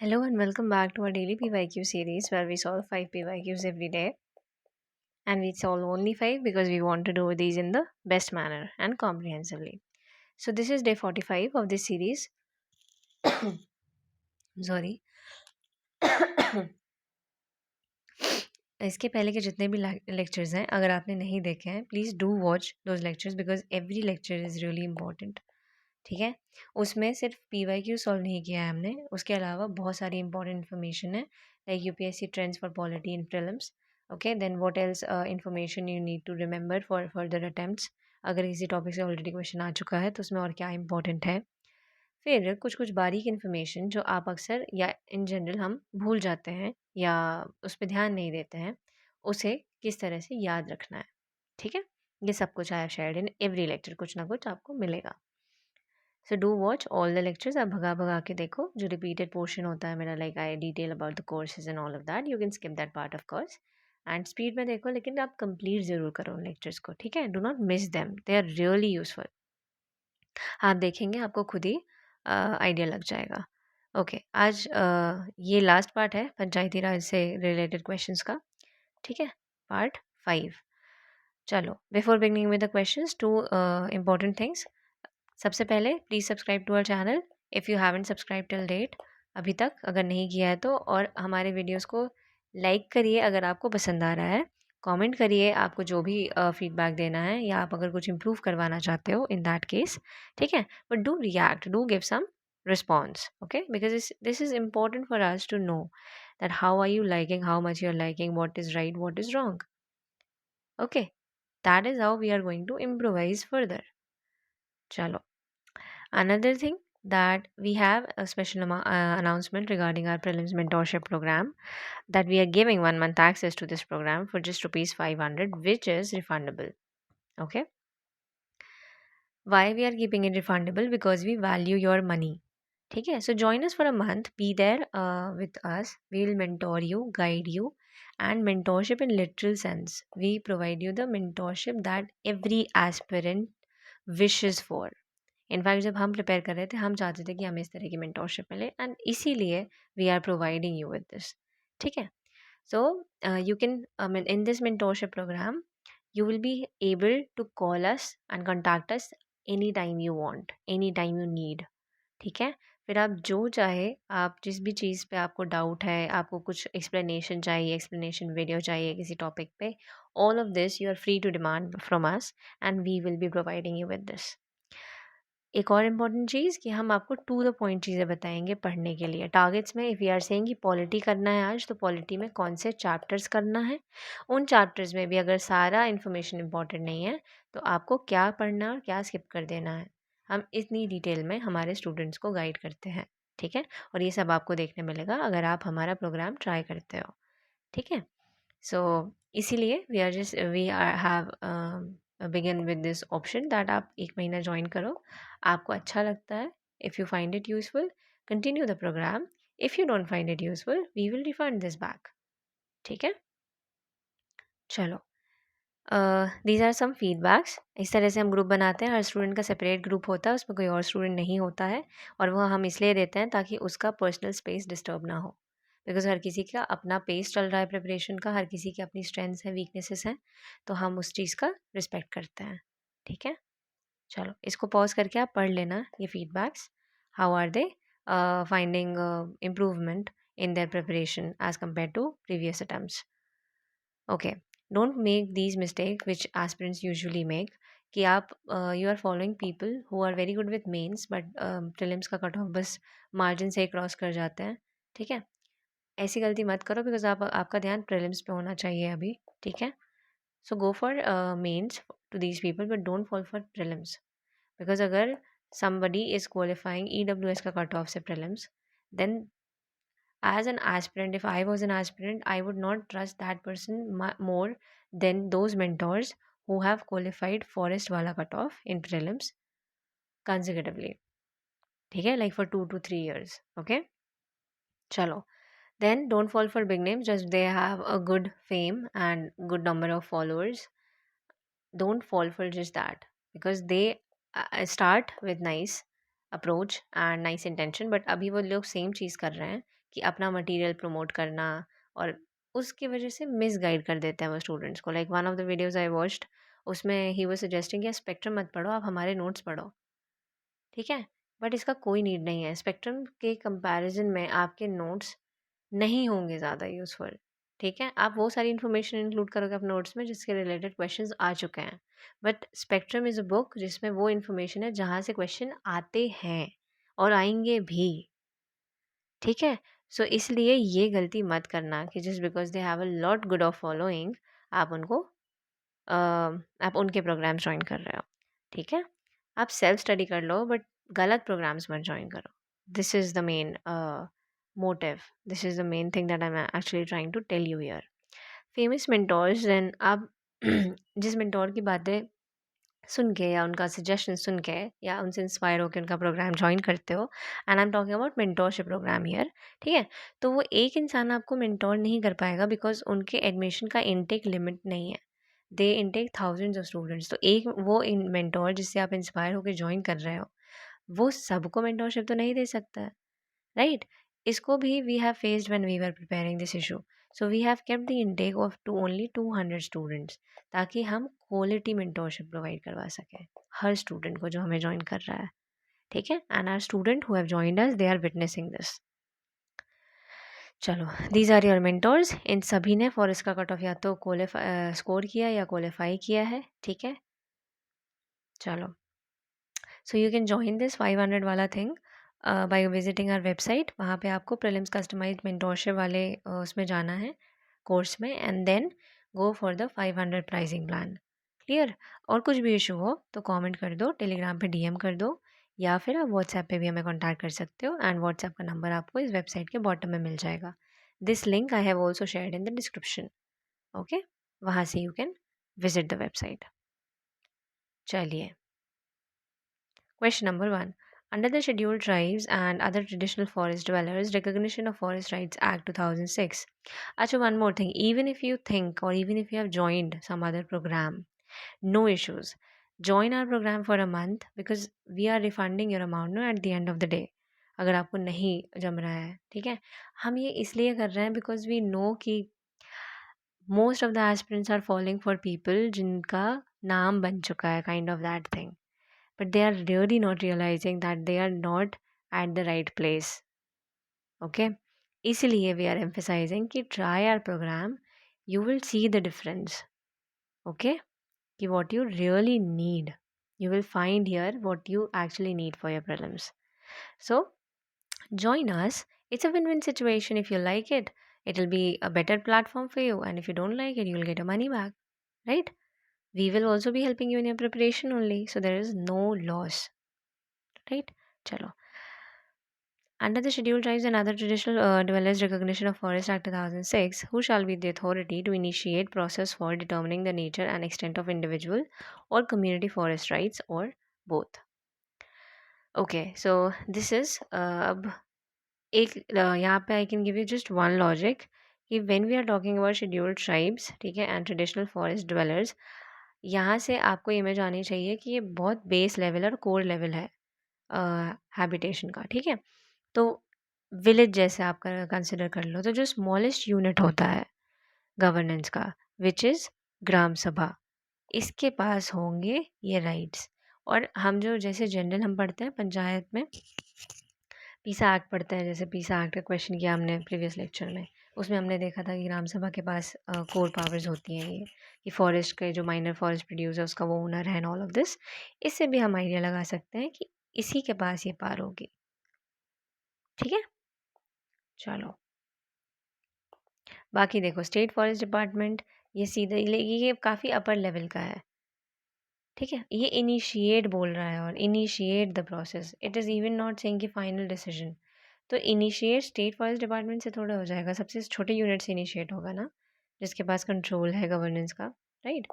Hello and welcome back to our daily PYQ series where we solve 5 PYQs every day. And we solve only 5 because we want to do these in the best manner and comprehensively. So, this is day 45 of this series. Sorry. इसके पहले के जितने भी lectures हैं अगर आपने नहीं देखे हैं please do watch those lectures because every lecture is really important. ठीक है, उसमें सिर्फ PYQ सॉल्व नहीं किया है हमने, उसके अलावा बहुत सारी इंपॉर्टेंट इन्फॉर्मेशन है like UPSC trends for polity in prelims. Okay, then what else information you need to remember for further attempts. अगर किसी टॉपिक से ऑलरेडी क्वेश्चन आ चुका है तो उसमें और क्या इंपॉर्टेंट है. फिर कुछ कुछ बारीक इन्फॉर्मेशन जो आप अक्सर या इन जनरल हम भूल जाते हैं या उस पर ध्यान नहीं देते हैं, उसे किस तरह से याद रखना है. ठीक है, ये सब कुछ I have shared in every lecture, कुछ ना कुछ आपको मिलेगा. So do watch all the lectures. आप भगा भगा के देखो जो रिपीटेड पोर्शन होता है मेरा, like I detail about the courses and all of that. You can skip that part of course and speed में देखो, लेकिन आप कंप्लीट ज़रूर करो लेक्चर्स को. ठीक है, do not miss them, they are really useful. आप देखेंगे आपको खुद ही आइडिया लग जाएगा. ओके, आज ये लास्ट पार्ट है पंचायती राज से रिलेटेड क्वेश्चंस का. ठीक है, पार्ट 5. चलो, before beginning with the questions, two important things. सबसे पहले please subscribe to our channel if you haven't subscribe till date, अभी तक अगर नहीं किया है तो. और हमारे वीडियोस को लाइक करिए अगर आपको पसंद आ रहा है. कमेंट करिए आपको जो भी फीडबैक देना है, या आप अगर कुछ इम्प्रूव करवाना चाहते हो इन दैट केस. ठीक है, but do react, do give some response. Okay, because this is important for us to know that how are you liking, how much you're liking, what is right, what is wrong. Okay, that is how we are going to improvise further. Chalo, another thing, that we have a special announcement regarding our prelims mentorship program, that we are giving 1 month access to this program for just rupees 500, which is refundable. Okay, why we are keeping it refundable? Because we value your money. ठीक है, so join us for a month, be there with us. We will mentor you, guide you, and mentorship in literal sense, we provide you the mentorship that every aspirant wishes for. In fact जब हम prepare कर रहे थे हम चाहते थे कि हमें इस तरह की मेंटोरशिप मिले, एंड इसीलिए we are providing you with this. ठीक है, so you can in this mentorship programme you will be able to call us and contact us anytime you want, anytime you need. ठीक है, फिर आप जो चाहे, आप जिस भी चीज़ पे आपको डाउट है, आपको कुछ एक्सप्लेनेशन चाहिए, एक्सप्लेनेशन वीडियो चाहिए किसी टॉपिक पे, all of this you are free to demand from us and we will be providing you with this. एक और इम्पॉर्टेंट चीज़ कि हम आपको टू द पॉइंट चीज़ें बताएंगे पढ़ने के लिए. टारगेट्स में इफ़ वी आर सेइंग कि पॉलिटी करना है आज, तो पॉलिटी में कौन से चैप्टर्स करना है. उन चैप्टर्स में भी अगर सारा इन्फॉर्मेशन इम्पॉर्टेंट नहीं है तो आपको क्या पढ़ना और क्या स्किप कर देना है, हम इतनी डिटेल में हमारे स्टूडेंट्स को गाइड करते हैं. ठीक है, और ये सब आपको देखने मिलेगा अगर आप हमारा प्रोग्राम ट्राई करते हो. ठीक है, सो इसीलिए we are have begin with this option that आप 1 महीना ज्वाइन करो. आपको अच्छा लगता है, if you find it useful, continue the programme. If you don't find it useful, we will refund this back. ठीक है, चलो, दीज आर सम फीडबैक्स. इस तरह से हम ग्रुप बनाते हैं, हर स्टूडेंट का सेपरेट ग्रुप होता है, उसमें कोई और स्टूडेंट नहीं होता है, और वह हम इसलिए देते हैं ताकि उसका पर्सनल स्पेस डिस्टर्ब ना हो. बिकॉज हर किसी का अपना पेस चल रहा है प्रिपरेशन का, हर किसी की अपनी स्ट्रेंथ्स हैं, वीकनेसेस हैं, तो हम उस चीज़ का रिस्पेक्ट करते हैं. ठीक है, चलो इसको पॉज करके आप पढ़ लेना ये feedbacks. How are they finding improvement in their preparation as compare to previous attempts. Okay, don't make these mistake which aspirants usually make, कि आप you are following people who are very good with mains but prelims का cut off बस margin से ही cross कर जाते हैं. ठीक है, ऐसी गलती मत करो, बिकॉज आपका ध्यान प्रीलिम्स पे होना चाहिए अभी. ठीक है, so go for mains to these people but don't fall for prelims. Because अगर somebody is qualifying EWS का कट ऑफ से prelims, then as an aspirant, if I was an aspirant, I would not trust that person more than those mentors who have qualified forest wala cutoff in prelims consecutively. ठीक है, like for 2 to 3 years. Okay, chalo, then don't fall for big names just they have a good fame and good number of followers. Don't fall for just that, because they start with nice approach and nice intention, but अभी वो लोग same चीज़ कर रहे हैं कि अपना material promote करना, और उसकी वजह से मिसगाइड कर देते हैं वो स्टूडेंट्स को। Like one of the videos I watched, उसमें ही वाज सजेस्टिंग कि स्पेक्ट्रम मत पढ़ो, आप हमारे नोट्स पढ़ो, ठीक है? बट इसका कोई नीड नहीं है। स्पेक्ट्रम के कंपैरिजन में आपके नोट्स नहीं होंगे ज़्यादा यूज़फुल, ठीक है? आप वो सारी इन्फॉर्मेशन इंक्लूड करोगे अपने नोट्स में जिसके रिलेटेड क्वेश्चंस आ चुके हैं। But spectrum is a book जिसमें वो इन्फॉर्मेशन है जहाँ से क्वेश्चन आते हैं और आएँगे भी, ठीक है? सो इसलिए ये गलती मत करना कि just because they have a lot good of following, आप उनको आप उनके प्रोग्राम्स जॉइन कर रहे हो, ठीक है? आप सेल्फ स्टडी कर लो बट गलत प्रोग्राम्स मत जॉइन करो। This is the main motive, this is the main thing that I am actually trying to tell you here. Famous mentors, then आप जिस मेंटोर की बातें सुन के या उनका सजेशन सुन के या उनसे इंस्पायर होकर उनका प्रोग्राम ज्वाइन करते हो, and I am talking about mentorship programme here, ठीक है? तो वो एक इंसान आपको मेंटोर नहीं कर पाएगा बिकॉज उनके एडमिशन का इनटेक लिमिट नहीं है। दे इनटेक थाउजेंड्स ऑफ स्टूडेंट्स। तो एक वो इन मेंटोर जिससे आप इंस्पायर होकर ज्वाइन कर रहे हो, वो सबको मेंटोरशिप तो नहीं दे सकता है, राइट? इसको भी we have faced when we were preparing this issue. So we have kept the intake of to only 200 students, ताकि हम क्वालिटी मेंटोरशिप प्रोवाइड करवा सकें हर स्टूडेंट को जो हमें ज्वाइन कर रहा है, ठीक है? And our student who have joined us, they are witnessing this. चलो, दीज आर योर मेंटोर्स। इन सभी ने फॉरेस्ट का कट ऑफ या तो क्वालिफाई स्कोर किया या क्वालिफाई किया है, ठीक है? चलो, so you can join this 500 वाला thing by visiting our website. वहाँ पे आपको प्रीलिम्स कस्टमाइज्ड मेंटोरशिप वाले उसमें जाना है, कोर्स में, and then go for the 500 pricing plan. Clear? और कुछ भी इशू हो तो कमेंट कर दो, टेलीग्राम पे डीएम कर दो, या फिर आप व्हाट्सएप पे भी हमें कॉन्टैक्ट कर सकते हो, एंड व्हाट्सएप का नंबर आपको इस वेबसाइट के बॉटम में मिल जाएगा। This link I have also shared in the description, okay? वहाँ से you can visit the website. चलिए, question number 1. Under the Scheduled Tribes and Other Traditional Forest Dwellers Recognition of Forest Rights Act 2006. Acha, one more thing. Even if you think or even if you have joined some other program, no issues. Join our program for a month because we are refunding your amount no, at the end of the day. अगर आपको नहीं जम रहा है, ठीक है? हम ये इसलिए कर रहे हैं बिकॉज वी नो कि most of the aspirants are following for people जिनका नाम बन चुका है, kind of that thing, but they are really not realizing that they are not at the right place, okay? इसलिए we are emphasizing कि try our program, you will see the difference, okay? कि what you really need, you will find here what you actually need for your prelims. So join us. It's a win-win situation. If you like it, it will be a better platform for you, and if you don't like it, you will get your money back, right? We will also be helping you in your preparation only, so there is no loss, right? Chalo. Under the Scheduled Tribes and Other Traditional Dwellers Recognition of Forest Act 2006, who shall be the authority to initiate process for determining the nature and extent of individual or community forest rights or both? Okay, so this is अब एक यहाँ पे I can give you just one logic कि when we are talking about scheduled tribes, ठीक है, and traditional forest dwellers, यहाँ से आपको इमेज आनी चाहिए कि ये बहुत बेस लेवल और कोर लेवल है हैबिटेशन का, ठीक है? तो विलेज जैसे आप कंसिडर कर लो, तो जो स्मॉलेस्ट यूनिट होता है गवर्नेंस का, विच इज़ ग्राम सभा, इसके पास होंगे ये राइट्स। और हम जो जैसे जनरल हम पढ़ते हैं पंचायत में, पीसा एक्ट पढ़ते हैं, जैसे पीसा एक्ट का क्वेश्चन किया हमने प्रीवियस लेक्चर में, उसमें हमने देखा था कि ग्राम सभा के पास कोर पावर्स होती हैं, ये कि फॉरेस्ट के जो माइनर फॉरेस्ट प्रोड्यूसर उसका वो ओनर है एंड ऑल ऑफ दिस। इससे भी हम आइडिया लगा सकते हैं कि इसी के पास ये पार होगी, ठीक है? चलो, बाकी देखो, स्टेट फॉरेस्ट डिपार्टमेंट ये सीधे ये काफ़ी अपर लेवल का है, ठीक है? ये इनिशिएट बोल रहा है, और initiate the process, it is even not saying कि फाइनल डिसीजन। तो इनिशिएट स्टेट फॉरेस्ट डिपार्टमेंट से थोड़ा हो जाएगा, सबसे छोटे यूनिट से इनिशिएट होगा ना, जिसके पास कंट्रोल है गवर्नेंस का, राइट?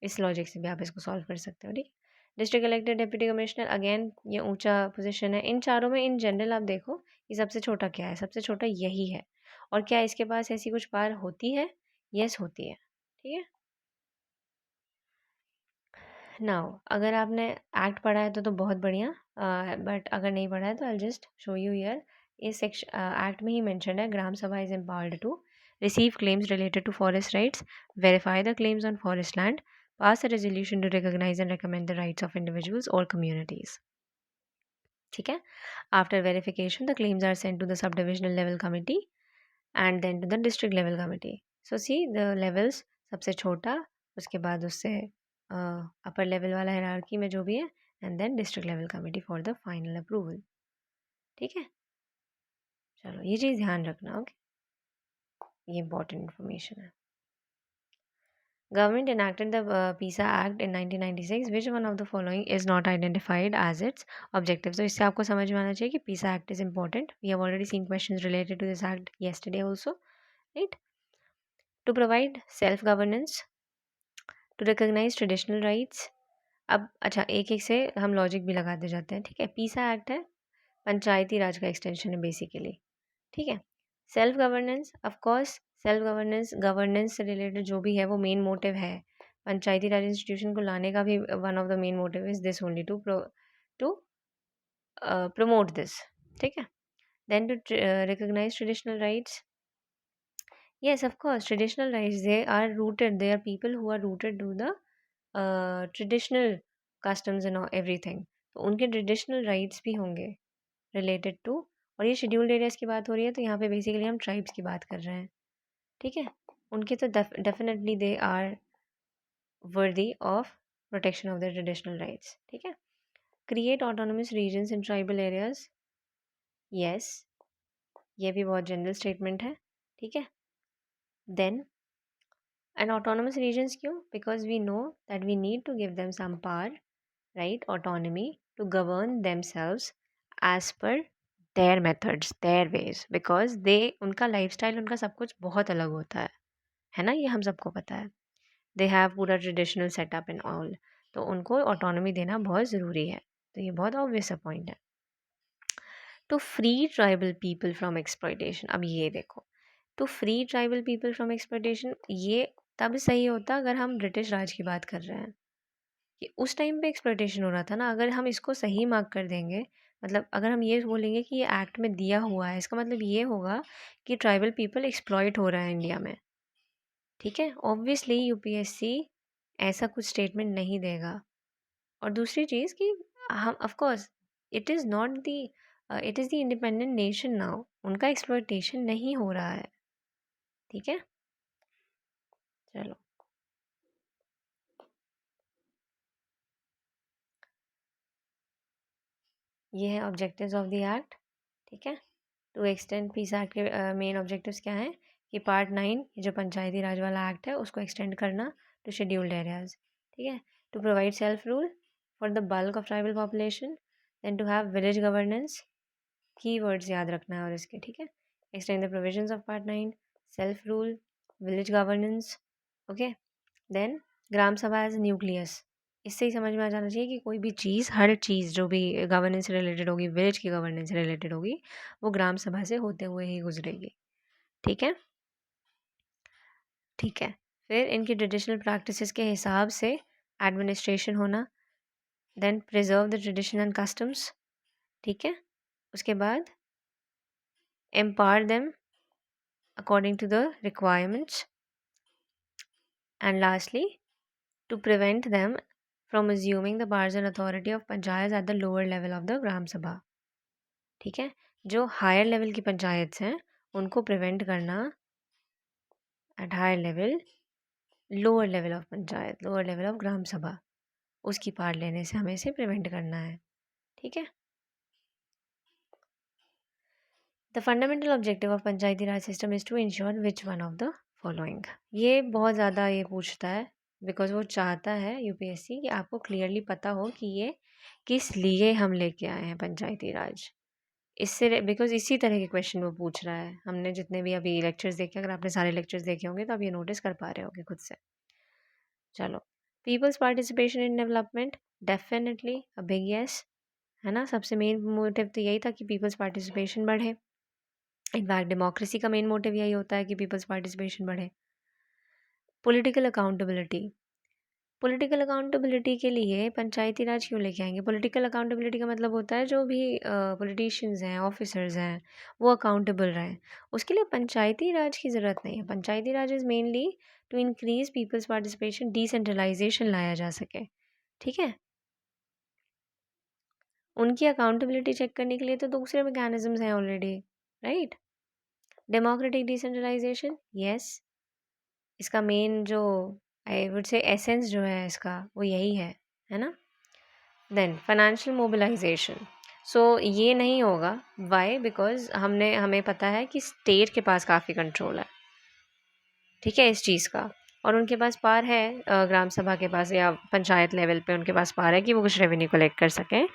इस लॉजिक से भी आप इसको सॉल्व कर सकते हो, ठीक? District collector, deputy commissioner, again ये ऊंचा पोजीशन है। इन चारों में इन जनरल आप देखो कि सबसे छोटा क्या है, सबसे छोटा यही है। और क्या इसके पास ऐसी कुछ पावर होती है? यस, होती है, ठीक है? नाउ अगर आपने एक्ट पढ़ा है तो बहुत बढ़िया, बट अगर नहीं पढ़ा है तो I just show you here इस एक्ट में ही मेंशन है, gram sabha is empowered to receive claims related to forest rights, verify the claims on forest land, pass a resolution to recognize and recommend the rights of individuals or communities. ठीक है. After verification, the claims are sent to the subdivisional level committee and then to the district level committee. So see the levels, सबसे छोटा, उसके बाद उससे upper level वाला hierarchy में जो भी है, and then district level committee for the final approval. ठीक है, चलो ये चीज़ ध्यान रखना. ओके, ये इंपॉर्टेंट इन्फॉर्मेशन है. Government enacted the PISA Act in 1996. Which one of the following is not identified as its objective? So इससे आपको समझ में आना चाहिए कि PISA Act is important. We have already seen questions related to this act yesterday also, right? To provide self-governance, to recognize traditional rights. अब अच्छा, एक एक से हम लॉजिक भी लगाते जाते हैं. ठीक है, PISA Act है, पंचायती राज का एक्सटेंशन है बेसिकली. ठीक है, self governance, of course self governance से रिलेटेड जो भी है वो मेन मोटिव है. पंचायती राज इंस्टीट्यूशन को लाने का भी one of the main motive is this only, to promote this. ठीक है, then to recognise traditional rights. yes, of course, traditional rights, they are rooted, they are people who are rooted to the traditional customs and everything. तो उनके traditional rights भी होंगे related to. और ये scheduled areas की बात हो रही है, तो यहाँ पे बेसिकली हम ट्राइब्स की बात कर रहे हैं. ठीक है, उनके तो definitely they are worthy of protection of the traditional rights. ठीक है, create autonomous regions in tribal areas. Yes, ये भी बहुत जनरल स्टेटमेंट है. ठीक है, देन एंड ऑटोनोमस रीजन्स क्यों? Because we know that we need to give them some power, right, autonomy to govern themselves as per their methods, their ways, because they, उनका lifestyle, उनका सब कुछ बहुत अलग होता है ना, ये हम सबको पता है. दे हैव पूरा ट्रेडिशनल सेटअप इन ऑल, तो उनको ऑटोनॉमी देना बहुत ज़रूरी है. तो ये बहुत ऑब्वियस पॉइंट है. To free tribal people from exploitation. अब ये देखो, to free tribal people from exploitation, ये तब सही होता अगर हम ब्रिटिश राज की बात कर रहे हैं कि उस टाइम पे एक्सप्लॉयटेशन हो रहा था ना. अगर हम इसको सही मार्क कर देंगे, मतलब अगर हम ये बोलेंगे कि ये एक्ट में दिया हुआ है, इसका मतलब ये होगा कि ट्राइबल पीपल एक्सप्लॉयट हो रहा है इंडिया में. ठीक है, ऑब्वियसली यूपीएससी ऐसा कुछ स्टेटमेंट नहीं देगा. और दूसरी चीज़ कि हम of course, it is not the, it is the independent nation now, उनका एक्सप्लॉयटेशन नहीं हो रहा है. ठीक है, चलो ये है ऑब्जेक्टिव्स ऑफ द एक्ट. ठीक है, टू एक्सटेंड पीस एक्ट के मेन ऑब्जेक्टिव्स क्या हैं कि पार्ट 9 जो पंचायती राज वाला एक्ट है उसको एक्सटेंड करना टू शेड्यूल्ड एरियाज. ठीक है, to provide self rule for the bulk of tribal population, then to have village governance, key words याद रखना है और इसके. ठीक है, extend the provisions of part 9, self rule, village governance. Okay, then Gram Sabha as nucleus. इससे ही समझ में आ जाना चाहिए कि कोई भी चीज़, हर चीज़ जो भी गवर्नेंस से रिलेटेड होगी, विलेज की गवर्नेंस से रिलेटेड होगी, वो ग्राम सभा से होते हुए ही गुजरेगी. ठीक है, ठीक है. फिर इनकी ट्रेडिशनल प्रैक्टिसेस के हिसाब से एडमिनिस्ट्रेशन होना, then preserve the tradition and customs. ठीक है, उसके बाद empower them according to the requirements, and lastly to prevent them from assuming the powers and authority of panchayats at the lower level of the gram sabha. ठीक है, जो higher level की पंचायत हैं उनको प्रिवेंट करना at higher level, lower level of panchayat, lower level of Gram Sabha, उसकी part लेने से हमें इसे प्रिवेंट करना है. ठीक है, the fundamental objective of panchayati raj system is to ensure which one of the following. ये बहुत ज़्यादा ये पूछता है बिकॉज वो चाहता है यूपीएससी कि आपको क्लियरली पता हो कि ये किस लिए हम लेके आए हैं पंचायती राज. इससे बिकॉज इसी तरह के क्वेश्चन वो पूछ रहा है. हमने जितने भी अभी लेक्चर्स देखे, अगर आपने सारे लेक्चर्स देखे होंगे तो आप ये नोटिस कर पा रहे होंगे खुद से. चलो, peoples participation in development, definitely a big yes, है ना. सबसे मेन मोटिव तो यही था कि पीपल्स पार्टिसिपेशन बढ़े. इनफैक्ट डेमोक्रेसी का मेन मोटिव यही होता है कि पीपल्स पार्टिसिपेशन बढ़े. पॉलिटिकल अकाउंटेबिलिटी, पॉलिटिकल अकाउंटेबिलिटी के लिए पंचायती राज क्यों लेके आएंगे? पॉलिटिकल अकाउंटेबिलिटी का मतलब होता है जो भी पॉलिटिशियंस हैं, ऑफिसर्स हैं, वो अकाउंटेबल रहें। उसके लिए पंचायती राज की ज़रूरत नहीं है। Panchayati Raj is mainly to increase people's participation, decentralisation लाया जा सके। ठीक है, उनकी अकाउंटेबिलिटी चेक करने के लिए तो दूसरे मैकेनिज्म्स हैं already, right? Democratic decentralisation, yes, इसका मेन जो आई वुड से एसेंस जो है इसका वो यही है ना? देन फाइनेंशियल मोबिलाइजेशन, सो ये नहीं होगा। वाई? बिकॉज हमें पता है कि स्टेट के पास काफ़ी कंट्रोल है, ठीक है, इस चीज़ का। और उनके पास पार है, ग्राम सभा के पास या पंचायत लेवल पे उनके पास पार है कि वो कुछ रेवेन्यू कलेक्ट कर सकें,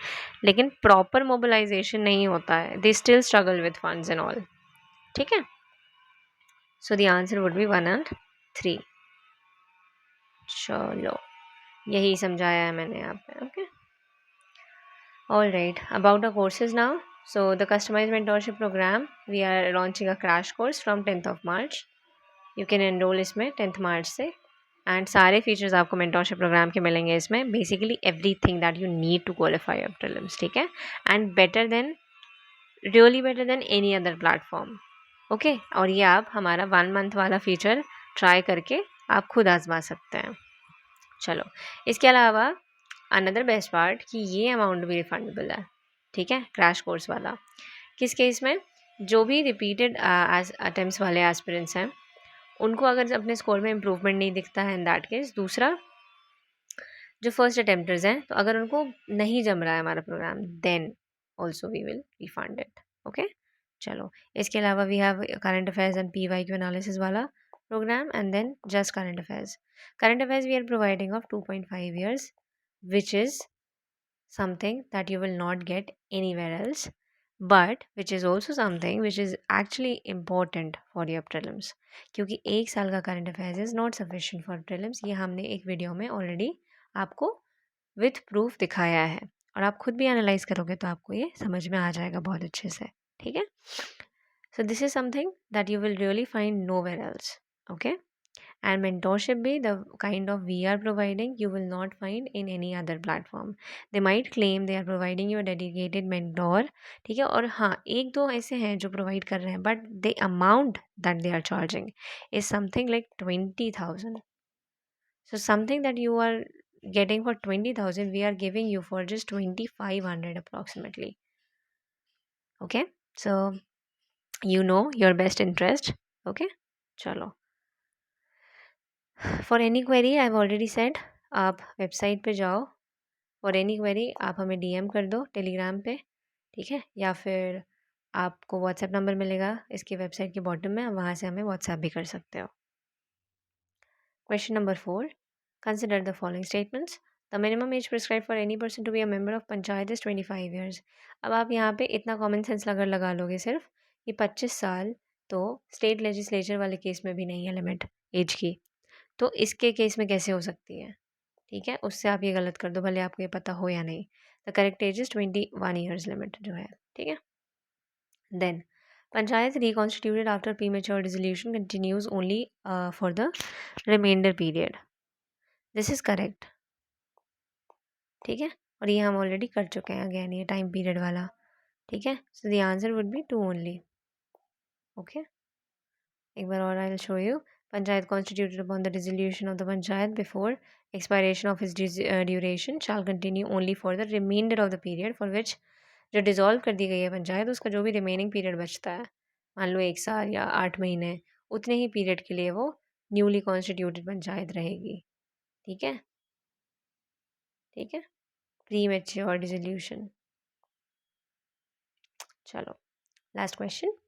लेकिन प्रॉपर मोबिलाइजेशन नहीं होता है। They still struggle with funds and all. ठीक है, so the answer would be 1 and 3। चलो, यही समझाया है मैंने यहाँ पे। Okay, all right, about our courses now. So the customized mentorship program, we are launching a crash course from 10th of March. You can enroll इसमें 10th March से, and सारे फीचर्स आपको मेंटोरशिप प्रोग्राम के मिलेंगे इसमें। Basically everything that you need to qualify your prelims, ठीक है, and better than, really better than any other platform. Okay, और ये आप हमारा 1 month वाला फीचर ट्राई करके आप खुद आजमा सकते हैं। चलो, इसके अलावा अनदर बेस्ट पार्ट कि ये अमाउंट भी रिफंडेबल है, ठीक है, क्रैश कोर्स वाला। किस केस में? जो भी रिपीटेड अटेम्प्ट्स वाले एस्पिरेंट्स हैं उनको अगर अपने स्कोर में इम्प्रूवमेंट नहीं दिखता है, इन दैट केस दूसरा जो फर्स्ट अटेम्प्टर्स हैं, तो अगर उनको नहीं जम रहा है हमारा programme, then also we will refund it. Okay, चलो, इसके अलावा we have current affairs and PYQ analysis वाला programme, and then just current affairs. Current affairs we are providing of 2.5 years, which is something that you will not get anywhere else, but which is also something which is actually important for your prelims, क्योंकि 1 साल का current affairs is not sufficient for prelims. ये हमने एक video में already आपको with proof दिखाया है, और आप खुद भी एनालाइज करोगे तो आपको ये समझ में आ जाएगा बहुत अच्छे से। ठीक है, so this is something that you will really find nowhere else. Okay, and mentorship be the kind of we are providing you will not find in any other platform. They might claim they are providing you a dedicated mentor, ठीक है, और हाँ, एक दो ऐसे हैं जो provide कर रहे हैं, but the amount that they are charging is something like 20,000. So something that you are getting for 20,000 we are giving you for just 2,500 approximately. Okay, so you know your best interest. Okay, चलो, for any query I have already said, आप website पे जाओ, for any query आप हमें DM कर दो Telegram पे, ठीक है, या फिर आपको व्हाट्सएप नंबर मिलेगा इसकी वेबसाइट के बॉटम में, आप वहाँ से हमें व्हाट्सएप भी कर सकते हो। Question number 4, consider the following statements. The minimum age prescribe for any person to be a member of panchayat is 25 years। अब आप यहाँ पे इतना कॉमन सेंस अगर लगा लोगे सिर्फ, ये 25 साल तो स्टेट लेजिस्लेचर वाले केस में भी नहीं है लिमिट एज की, तो इसके केस में कैसे हो सकती है? ठीक है, उससे आप ये गलत कर दो, भले आपको ये पता हो या नहीं। The correct age is 21 years limit जो है, ठीक है। Then panchayat reconstituted after premature dissolution continues only for the reminder period. This is correct, ठीक है, और ये हम ऑलरेडी कर चुके हैं अगेन ये टाइम पीरियड वाला, ठीक है। So the answer would be 2 only. Okay, एक बार और I will show you. Panchayat constituted upon the dissolution of the panchayat before expiration of its duration shall continue only for the remainder of the period for which, जो dissolve कर दी गई है पंचायत उसका जो भी remaining period बचता है, मान लो 1 साल या 8 महीने, उतने ही पीरियड के लिए वो न्यूली कॉन्स्टिट्यूटेड पंचायत रहेगी। ठीक है, ठीक है, प्री मेच्योर डिसोल्यूशन। चलो, last question.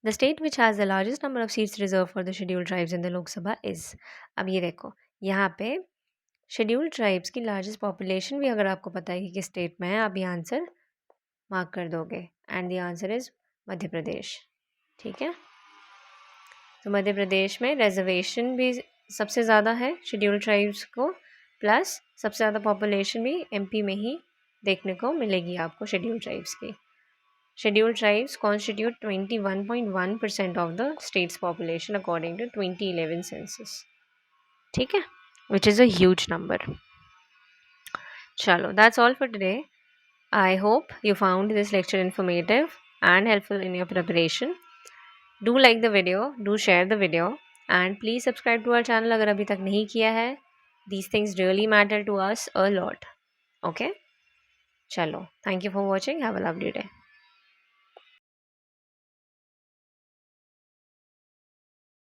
The state which has the largest number of seats reserve for the scheduled tribes in the Lok Sabha is. अब ये देखो, यहाँ पे शेड्यूल्ड ट्राइब्स की लार्जेस्ट पॉपुलेशन भी अगर आपको पता है कि किस स्टेट में है, आप ये आंसर मार्क कर दोगे, and the answer is Madhya Pradesh. ठीक है, तो मध्य प्रदेश में रिजर्वेशन भी सबसे ज़्यादा है शेड्यूल्ड ट्राइब्स को, प्लस सबसे ज़्यादा पॉपुलेशन भी MP में ही देखने को मिलेगी आपको शेड्यूल्ड ट्राइब्स की। Scheduled tribes constitute 21.1% of the state's population according to 2011 census. ठीक है, which is a huge number. Chalo, that's all for today. I hope you found this lecture informative and helpful in your preparation. Do like the video, do share the video, and please subscribe to our channel अगर अभी तक नहीं किया है. These things really matter to us a lot. Okay? Chalo. Thank you for watching. Have a lovely day.